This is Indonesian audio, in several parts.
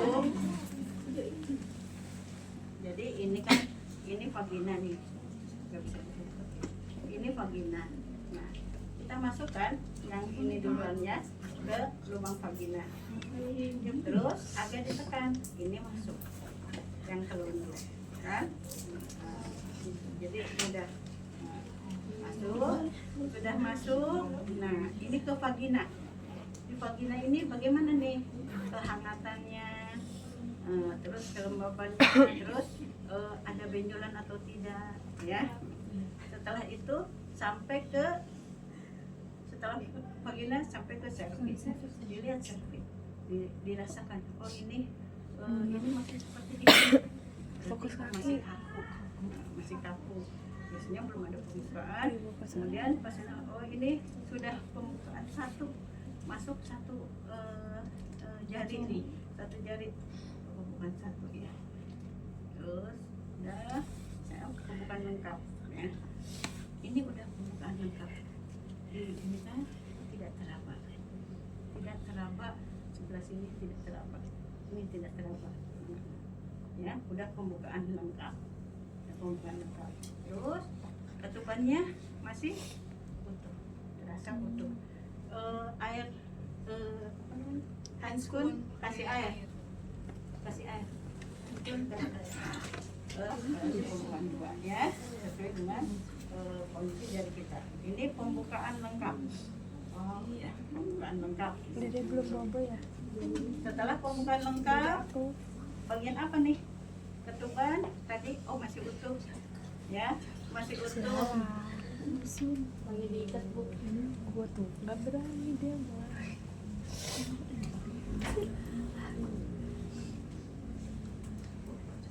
masuk. Jadi ini kan ini vagina nih. Gak bisa dibuka. Ini vagina. Nah, kita masukkan yang ini duluan ya ke lubang vagina. Terus agak ditekan, ini masuk. Yang telur dulu, kan? Nah, jadi udah masuk, sudah masuk. Nah, ini ke vagina. Di vagina ini bagaimana nih kehangatannya? Terus kelembabannya, terus ada benjolan atau tidak, ya? Setelah itu sampai ke setelah vagina sampai ke cervix, dilihat cervix, dirasakan. Oh ini masih seperti ini. Fokus masih kaku, masih kaku. Biasanya belum ada pembukaan. Kemudian pas oh ini sudah pembukaan satu, masuk satu jari nih, satu jari pembukaan satu ya. Terus udah pembukaan lengkap ya. Ini udah pembukaan lengkap. Ini kan tidak teraba, sebelah sini tidak teraba, ini tidak teraba. Ya, udah pembukaan lengkap. Terus ketubannya masih utuh, terasa utuh. Air handscoon, kasih air. Pembukaan dua ya, sesuai dengan kondisi jari kita. Ini pembukaan lengkap. Oh iya, pembukaan lengkap. Dede belum bobo ya. Setelah pembukaan lengkap, bagian apa nih? Ketuban tadi, oh masih utuh, ya, masih utuh. Lagi diikat bu. Gua tuh nggak berani dia mah.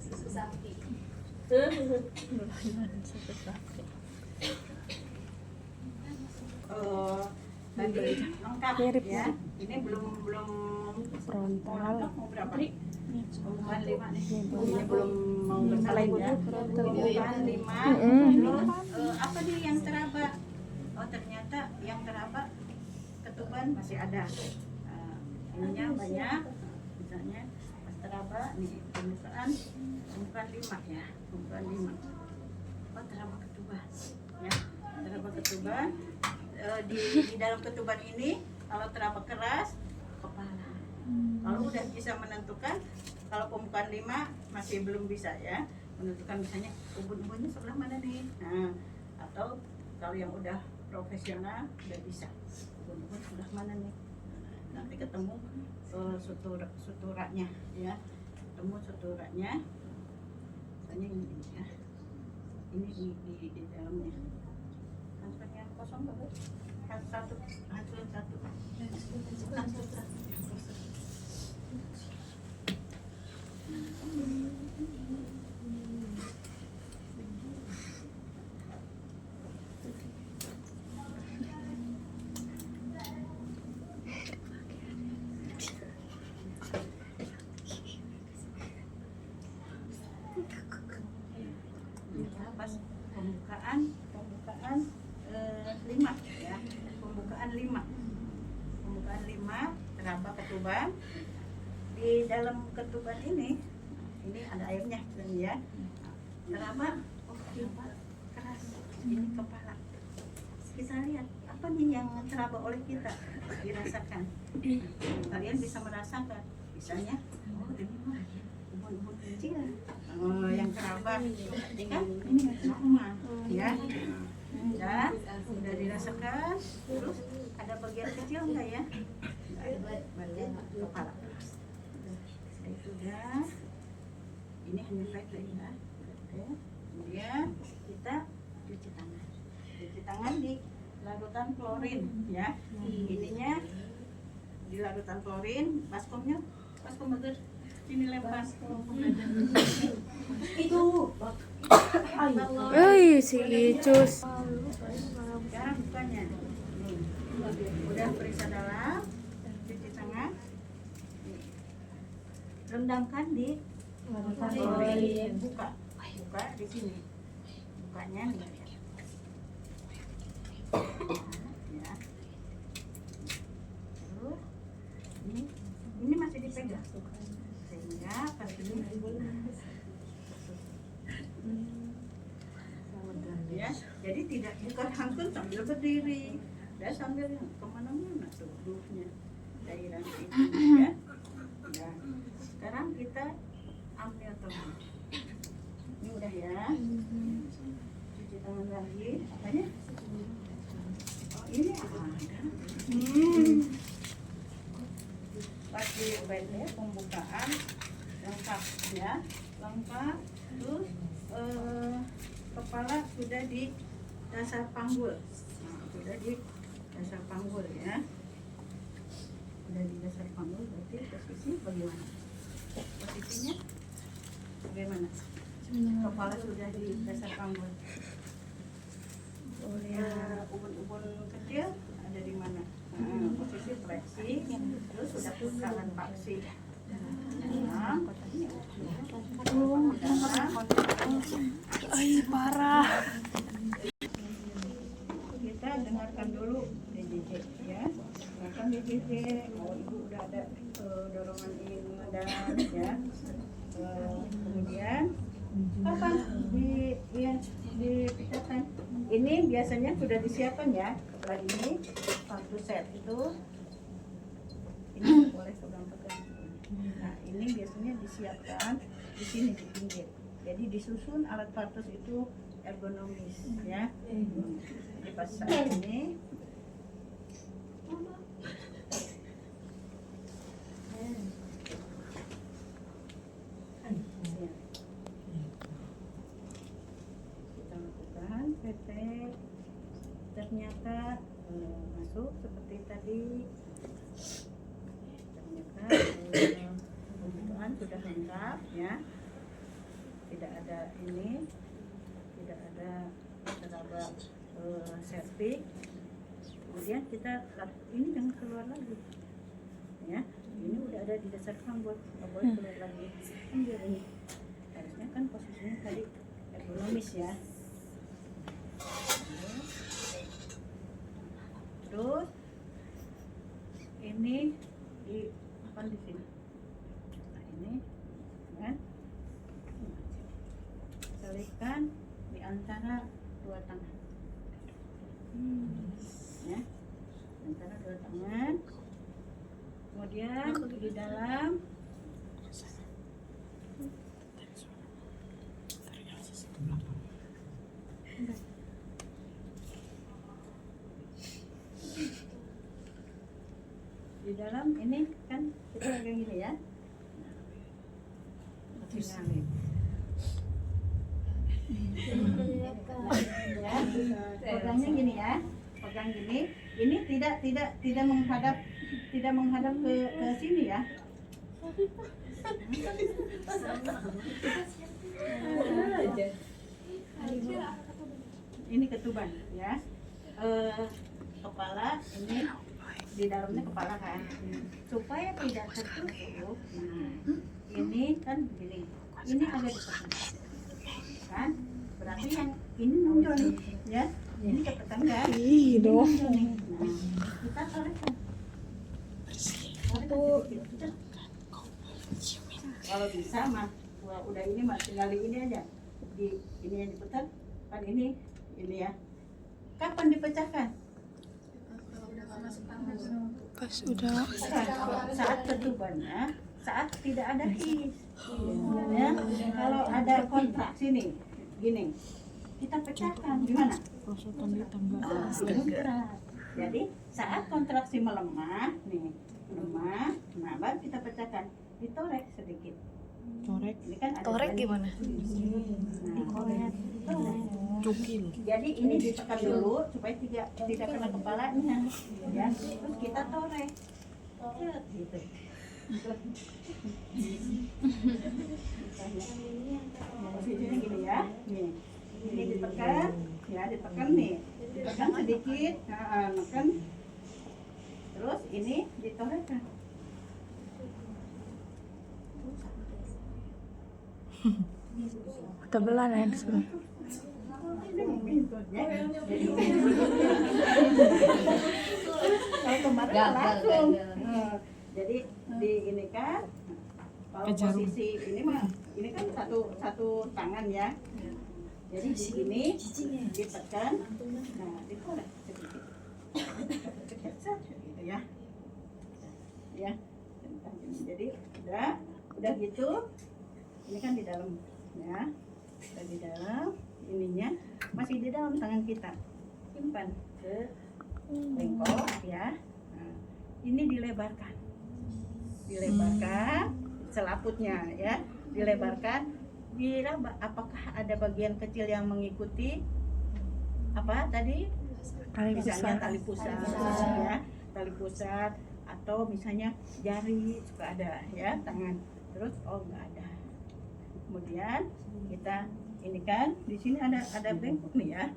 Susu sapi. Tadi lengkap Mirip ya. Ini belum frontal. mau berapa? Pembukaan 5 nih. Ini belum mau bersalin ya. Pembukaan 5. Terus apa nih yang teraba? Oh ternyata yang teraba ketuban masih ada. Ininya banyak. Misalnya pas teraba nih pembukaan 5 ya. Pembukaan 5. Oh teraba ketuban ya. Teraba ketuban. Di dalam ketuban ini kalau teraba keras kepala. Kalau udah bisa menentukan, kalau pembukaan 5 masih belum bisa ya menentukan, misalnya ubun-ubunnya sebelah mana nih. Nah, atau kalau yang udah profesional udah bisa ubun-ubun sebelah mana nih. Nanti ketemu suturanya ya, ketemu suturanya. Misalnya ini ya, ini di dalamnya. Handscoon yang kosong berapa? Handscoon satu. Pas pembukaan 5 ya, pembukaan 5 teraba ketuban. Di dalam ketuban ini ada airnya ya. Teraba keras, ini kepala. Kita lihat apa nih yang teraba oleh kita, dirasakan. Kalian bisa merasakan, misalnya oh ini mah ubun-ubun kecil. Oh yang teraba, kan ini normal ya. Udah dirasakan. Terus ada bagian kecil enggak ya? Bagian kepala. Sudah. Ini hanya flat ya. Kemudian kita cuci tangan di larutan klorin ya. Ininya di larutan klorin, baskom bagus. Ini lempar. Itu. Si Icus. Sekarang bukanya. Udah periksa dalam, cuci tangan. Rendamkan di klorin. Buka di sini. Bukanya nih. Ya. Terus ini masih dipegang. ya kaki ya. Jadi tidak bukan hangkut sambil berdiri dan sambil kemana-mana tuh duduknya daerah ini ya. Nah, sekarang kita ambil tangan. Ini udah ya. Cuci tangan lagi. Apanya? Oh, ini ada. Pakai benda pembukaan lengkap ya, lengkap. Terus kepala sudah di dasar panggul. Nah, sudah di dasar panggul ya. Sudah di dasar panggul, berarti posisi bagaimana? Posisinya bagaimana? Kepala sudah di dasar panggul. Ubun-ubun kecil ada di mana? Posisi fleksi, terus sudah tangan paksi. Ay, parah. Kita dengarkan dulu DJJ ya. Dengarkan DJJ. Oh, ibu udah ada dorongan ingin dan ya. Kemudian kapan dipecahkan? Ini biasanya sudah disiapkan ya. Setelah ini satu set itu ini boleh pegang-pegang. Nah, ini biasanya disiapkan di sini di pinggir. Jadi disusun alat partus itu ergonomis ya. Jadi pas saat ini kita lakukan PT ternyata masuk seperti tadi. Ternyata kebutuhan sudah lengkap ya, tidak ada ini, tidak ada teraba septic. Kemudian kita ini jangan keluar lagi ya, ini udah ada di dasar panggul, nggak boleh keluar lagi. Ambil ini, harusnya kan posisinya tadi ergonomis ya. Terus ini di apa di sini? Nah ini kan selipkan di antara dua tangan. Ya, antara dua tangan. Kemudian di dalam di dalam ini kan kita pegang gini ya. Ya, pegangnya gini ya, pegang gini. Ini tidak menghadap ke sini ya. Ini ketuban ya. Kepala ini di dalamnya kepala kan, supaya tidak tertutup. Nah, ini kan begini, ini agak ditekan kan, berarti yang ini nonjol nih ya, ini ketekan kan, ini nonjol nih. Nah, kita torehkan. Kalau bisa mah, udah ini mah tinggal di ini aja, di ini yang diputar kan, ini ya. Kapan dipecahkan? Pas udah Saat ketubannya, saat tidak ada his ya. Kalau ada kontraksi nih gini, kita pecahkan gimana? Jadi saat kontraksi melemah nih, melemah, nah baru kita pecahkan, ditorek sedikit. torek. Ini kan ada Torek ban. gimana? Dikorek. Cukil. Jadi ini ditekan dulu supaya tidak kena kepalanya ya. Terus kita torek. Gitu. Posisinya gini ya. Nih. Ini ditekan, ya ditekan nih. Ditekan sedikit, nah, tekan. Terus ini ditorekkan. Tebelan ya disuruh. Kalau kemarin langsung. Jadi di ini kan Kalau posisi ini mah, ini kan satu tangan ya. Jadi di sini ditekan, nah dikorek sedikit, gitu ya. Ya, jadi udah gitu. Ini kan di dalam, ya. Udah di dalam, ininya masih di dalam tangan kita. Simpan ke bengkok ya. Nah, ini dilebarkan selaputnya ya, dilebarkan. Bila apakah ada bagian kecil yang mengikuti apa tadi? Misalnya tali pusat ya, tali pusat atau misalnya jari suka ada ya, tangan. Terus nggak ada. Kemudian kita ini kan di sini ada bengkok nih ya,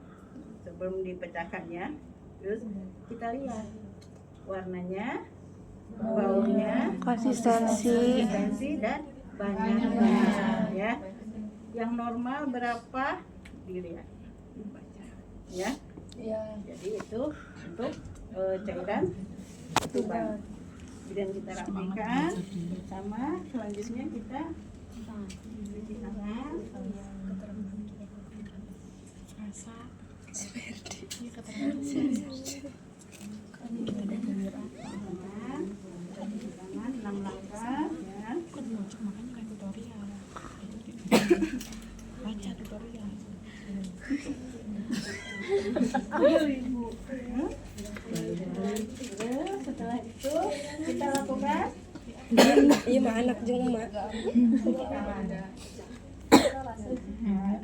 sebelum dipecahkan ya. Terus kita lihat warnanya, baunya, Konsistensi. dan banyaknya ya. Yang normal berapa dilihat, dibaca ya. Jadi itu untuk cairan tuban. Kemudian kita rapikan bersama. Selanjutnya kita cuci tangan. Tangan 6 langkah ya. Baca tutorial. Terus setelah itu kita lakukan Iya mah anak jeung emak.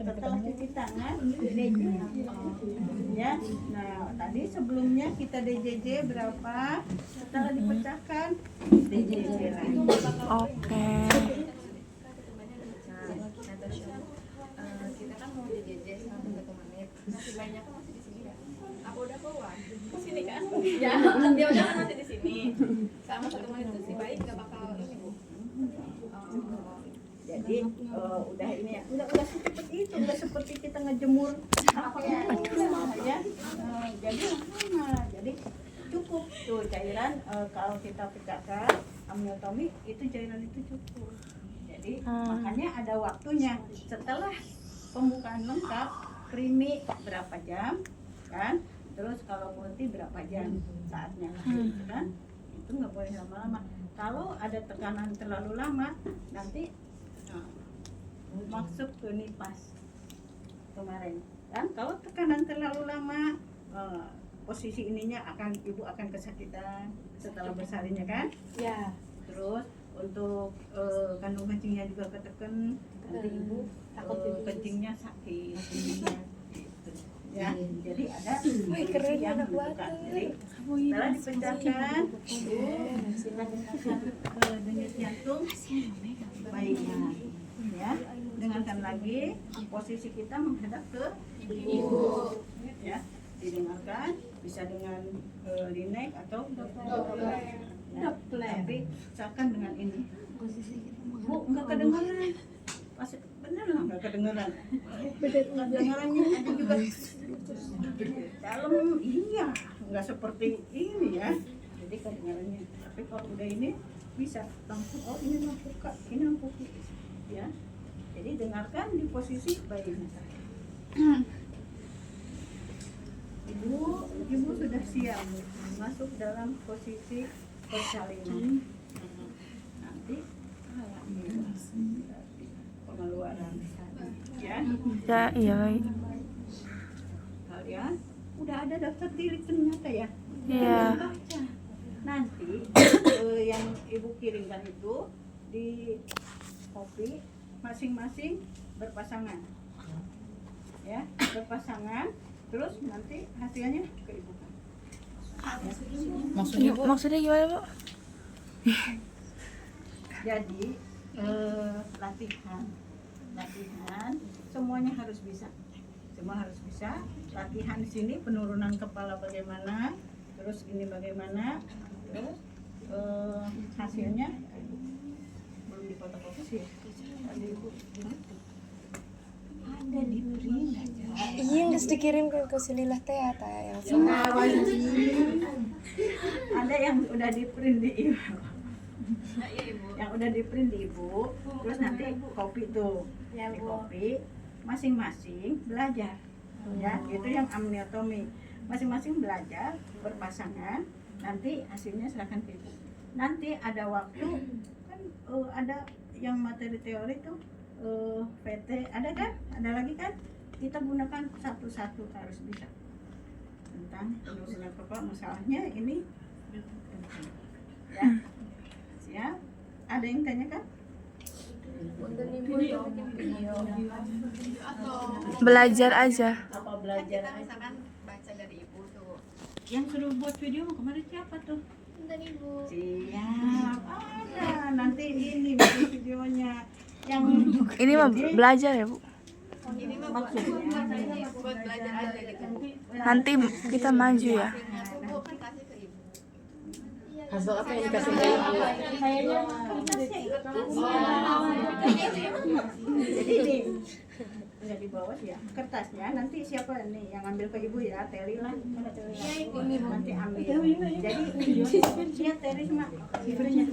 setelah cuci tangan DJJ ya. Nah tadi sebelumnya kita DJJ berapa, setelah dipecahkan DJJ lagi. Oke. Kita kan mau JJJ selama 1 menit. Masih banyak kan masih di sini ya. Aku udah keluar di sini kan? Ya, dia udah kan masih di sini. Selama 1 menit itu si bayi nggak bakal ini Bu. Jadi udah ini ya, udah seperti itu, udah seperti kita ngejemur apa ya, jadi lama, jadi cukup tuh cairan. Kalau kita pecahkan amniotomi itu cairan itu cukup. Jadi makanya ada waktunya setelah pembukaan lengkap, krimi berapa jam kan, terus kalau multi berapa jam saatnya kan, itu nggak boleh lama-lama. Kalau ada tekanan terlalu lama nanti masuk ke nipas kemarin kan. Kalau tekanan terlalu lama posisi ininya ibu akan kesakitan setelah bersalinnya kan Ya. terus untuk kandung kencingnya juga ketekan, nanti ibu takut kencingnya sakit ya. Jadi ada keren, yang anak menentukan. banget. Jadi setelah dipecahkan ibu denyut jantung baiknya ya. Dengarkan lagi, posisi kita menghadap ke ibu ya. Didengarkan bisa dengan linek atau Doppler ya. Tapi usahakan dengan ini. Bu, nggak kedengaran. Pasti benar nggak kedengaran. Kedengarannya ada juga dalam, iya nggak seperti ini ya. Jadi kedengarannya. Tapi kalau udah ini bisa langsung, oh ini lampu kak, ini lampu ya. Jadi dengarkan di posisi bayinya. Ibu sudah siap masuk dalam posisi persalinan. Nanti pengeluaran ya. Ya, iya baik. Kalian udah ada daftar diri ternyata ya. Iya. Baca. Nanti yang ibu kirimkan itu di copy masing-masing berpasangan ya, berpasangan. Terus nanti hasilnya ke ibu. Maksudnya gimana, Bu? Jadi latihan semuanya harus bisa, semua harus bisa. Latihan di sini penurunan kepala bagaimana, terus ini bagaimana, terus hasilnya belum difotokopi sih. Tadi ibu ada di print aja. Iya geus dikirim ke Sililah teh eta Elsa. Ada yang udah di print di email. Nah, iya ibu. Yang udah di print di ibu, terus nanti copy tuh, Ya, di Bu. copy, masing-masing belajar, ya itu yang amniotomi, masing-masing belajar berpasangan, nanti hasilnya serahkan ke ibu. Nanti ada waktu kan ada yang materi teori tuh PT ada kan, ada lagi kan, kita gunakan satu-satu harus bisa tentang penurunan kepala masalahnya ini ya. Siap? Ada yang tanyakan? Punten ibu itu bikin video atau Belajar aja. Apa kan belajar kita aja? misalkan baca dari ibu tuh. Yang suruh buat video kemarin siapa tuh? Punten ibu. Siap, ada nanti ini bikin videonya yang Ini mah belajar ya, Bu. Ini mah maksudnya buat belajar aja gitu. Nanti kita maju ya. Hasilnya tuh bu kan kasih ke ibu. Hasil apa yang dikasih ke ibu? kayaknya kertasnya jadi ini udah dibawa ya kertasnya, nanti siapa nih yang ambil ke ibu ya, Teli lah, mana Teli lah. Ini nanti ambil, jadi videonya Teli sama ibunya.